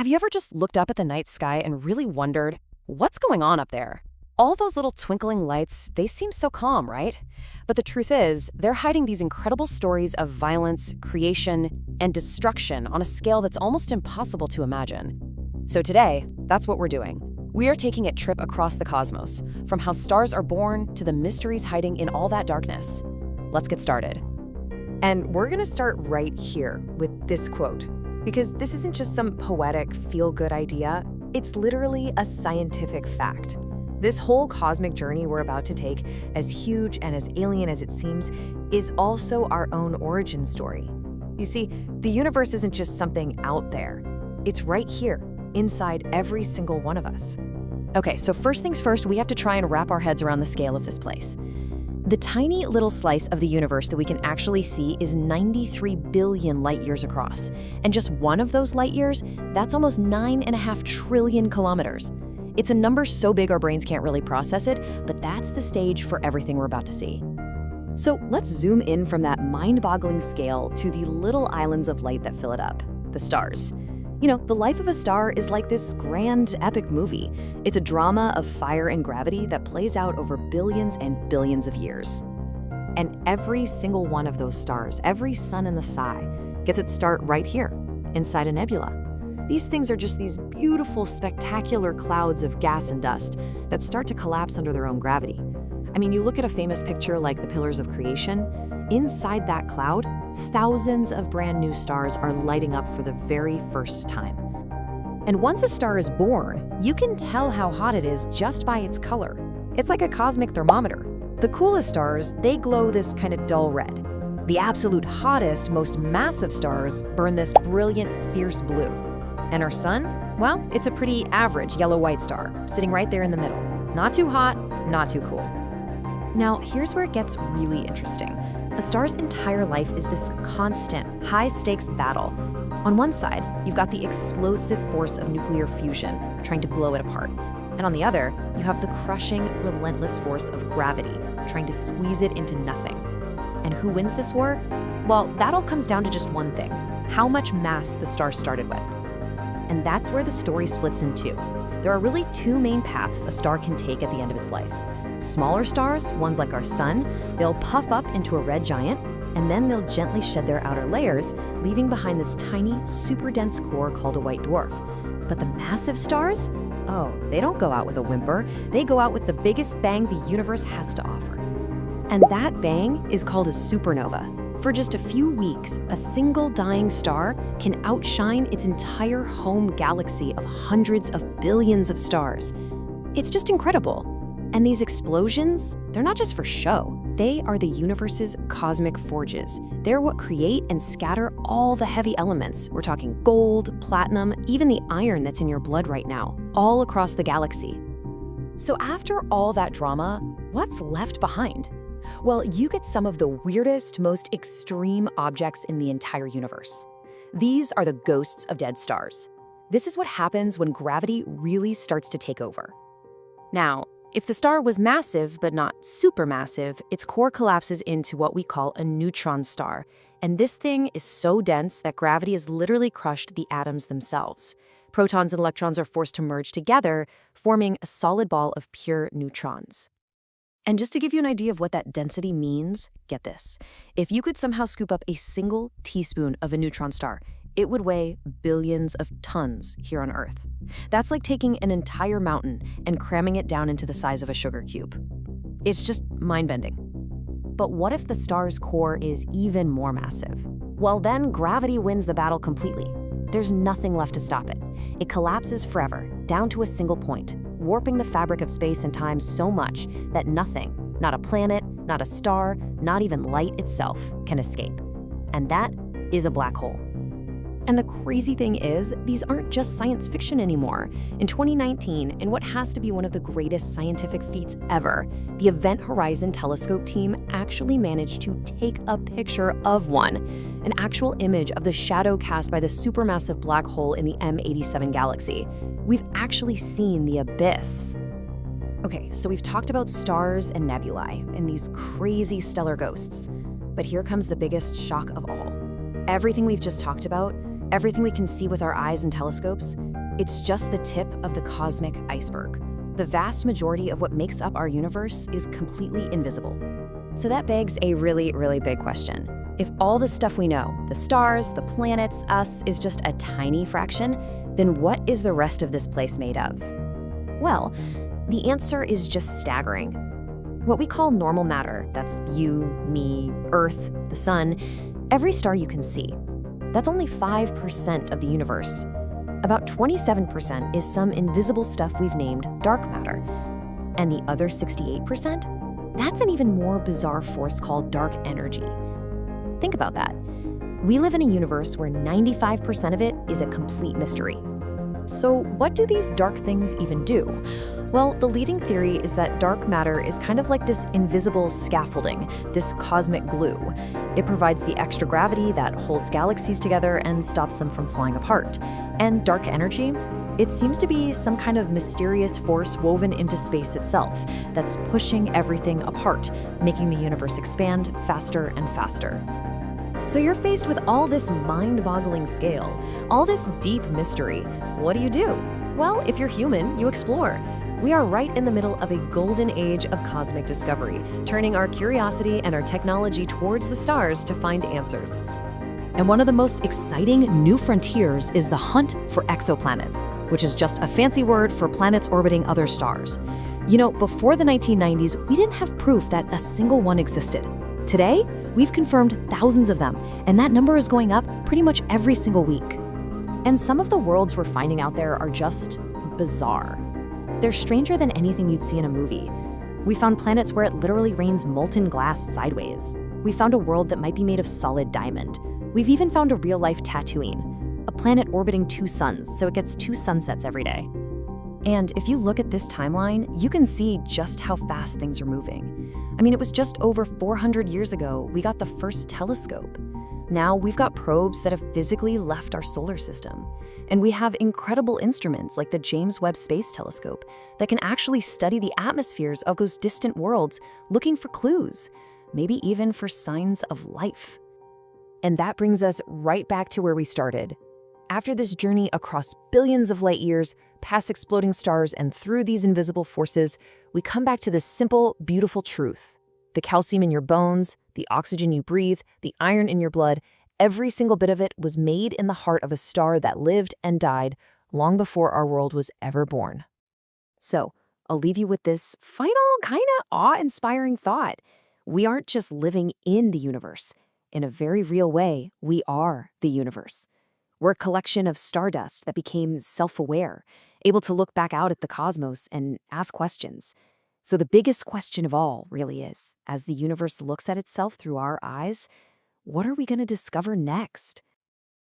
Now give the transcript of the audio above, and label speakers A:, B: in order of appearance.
A: Have you ever just looked up at the night sky and really wondered, what's going on up there? All those little twinkling lights, they seem so calm, right? But the truth is, they're hiding these incredible stories of violence, creation, and destruction on a scale that's almost impossible to imagine. So today, that's what we're doing. We are taking a trip across the cosmos, from how stars are born to the mysteries hiding in all that darkness. Let's get started. And we're gonna start right here with this quote, because this isn't just some poetic, feel-good idea, it's literally a scientific fact. This whole cosmic journey we're about to take, as huge and as alien as it seems, is also our own origin story. You see, the universe isn't just something out there. It's right here, inside every single one of us. Okay, so first things first, we have to try and wrap our heads around the scale of this place. The tiny little slice of the universe that we can actually see is 93 billion light years across. And just one of those light years, that's almost 9.5 trillion kilometers. It's a number so big our brains can't really process it, but that's the stage for everything we're about to see. So let's zoom in from that mind-boggling scale to the little islands of light that fill it up, the stars. You know, the life of a star is like this grand, epic movie. It's a drama of fire and gravity that plays out over billions and billions of years. And every single one of those stars, every sun in the sky, gets its start right here, inside a nebula. These things are just these beautiful, spectacular clouds of gas and dust that start to collapse under their own gravity. I mean, you look at a famous picture like the Pillars of Creation, inside that cloud, thousands of brand new stars are lighting up for the very first time. And once a star is born, you can tell how hot it is just by its color. It's like a cosmic thermometer. The coolest stars, they glow this kind of dull red. The absolute hottest, most massive stars burn this brilliant, fierce blue. And our sun? Well, it's a pretty average yellow-white star, sitting right there in the middle. Not too hot, not too cool. Now, here's where it gets really interesting. A star's entire life is this constant, high-stakes battle. On one side, you've got the explosive force of nuclear fusion, trying to blow it apart. And on the other, you have the crushing, relentless force of gravity, trying to squeeze it into nothing. And who wins this war? Well, that all comes down to just one thing: how much mass the star started with. And that's where the story splits in two. There are really two main paths a star can take at the end of its life. Smaller stars, ones like our sun, they'll puff up into a red giant, and then they'll gently shed their outer layers, leaving behind this tiny, super dense core called a white dwarf. But the massive stars? Oh, they don't go out with a whimper. They go out with the biggest bang the universe has to offer. And that bang is called a supernova. For just a few weeks, a single dying star can outshine its entire home galaxy of hundreds of billions of stars. It's just incredible. And these explosions, they're not just for show. They are the universe's cosmic forges. They're what create and scatter all the heavy elements. We're talking gold, platinum, even the iron that's in your blood right now, all across the galaxy. So after all that drama, what's left behind? Well, you get some of the weirdest, most extreme objects in the entire universe. These are the ghosts of dead stars. This is what happens when gravity really starts to take over. Now, if the star was massive but not supermassive, its core collapses into what we call a neutron star. And this thing is so dense that gravity has literally crushed the atoms themselves. Protons and electrons are forced to merge together, forming a solid ball of pure neutrons. And just to give you an idea of what that density means, get this. If you could somehow scoop up a single teaspoon of a neutron star, it would weigh billions of tons here on Earth. That's like taking an entire mountain and cramming it down into the size of a sugar cube. It's just mind-bending. But what if the star's core is even more massive? Well, then gravity wins the battle completely. There's nothing left to stop it. It collapses forever, down to a single point, warping the fabric of space and time so much that nothing, not a planet, not a star, not even light itself, can escape. And that is a black hole. And the crazy thing is, these aren't just science fiction anymore. In 2019, in what has to be one of the greatest scientific feats ever, the Event Horizon Telescope team actually managed to take a picture of one, an actual image of the shadow cast by the supermassive black hole in the M87 galaxy. We've actually seen the abyss. Okay, so we've talked about stars and nebulae and these crazy stellar ghosts. But here comes the biggest shock of all. Everything we've just talked about, everything we can see with our eyes and telescopes, it's just the tip of the cosmic iceberg. The vast majority of what makes up our universe is completely invisible. So that begs a really, really big question. If all the stuff we know, the stars, the planets, us, is just a tiny fraction, then what is the rest of this place made of? Well, the answer is just staggering. What we call normal matter, that's you, me, Earth, the sun, every star you can see, that's only 5% of the universe. About 27% is some invisible stuff we've named dark matter. And the other 68%? That's an even more bizarre force called dark energy. Think about that. We live in a universe where 95% of it is a complete mystery. So what do these dark things even do? Well, the leading theory is that dark matter is kind of like this invisible scaffolding, this cosmic glue. It provides the extra gravity that holds galaxies together and stops them from flying apart. And dark energy? It seems to be some kind of mysterious force woven into space itself that's pushing everything apart, making the universe expand faster and faster. So you're faced with all this mind-boggling scale, all this deep mystery. What do? Well, if you're human, you explore. We are right in the middle of a golden age of cosmic discovery, turning our curiosity and our technology towards the stars to find answers. And one of the most exciting new frontiers is the hunt for exoplanets, which is just a fancy word for planets orbiting other stars. You know, before the 1990s, we didn't have proof that a single one existed. Today, we've confirmed thousands of them, and that number is going up pretty much every single week. And some of the worlds we're finding out there are just bizarre. They're stranger than anything you'd see in a movie. We found planets where it literally rains molten glass sideways. We found a world that might be made of solid diamond. We've even found a real-life Tatooine, a planet orbiting 2 suns, so it gets 2 sunsets every day. And if you look at this timeline, you can see just how fast things are moving. I mean, it was just over 400 years ago we got the first telescope. Now we've got probes that have physically left our solar system. And we have incredible instruments like the James Webb Space Telescope that can actually study the atmospheres of those distant worlds, looking for clues, maybe even for signs of life. And that brings us right back to where we started. After this journey across billions of light years, past exploding stars and through these invisible forces, we come back to this simple, beautiful truth. The calcium in your bones, the oxygen you breathe, the iron in your blood, every single bit of it was made in the heart of a star that lived and died long before our world was ever born. So, I'll leave you with this final, kind of awe-inspiring thought. We aren't just living in the universe. In a very real way, we are the universe. We're a collection of stardust that became self-aware, able to look back out at the cosmos and ask questions. So the biggest question of all really is, as the universe looks at itself through our eyes, what are we going to discover next?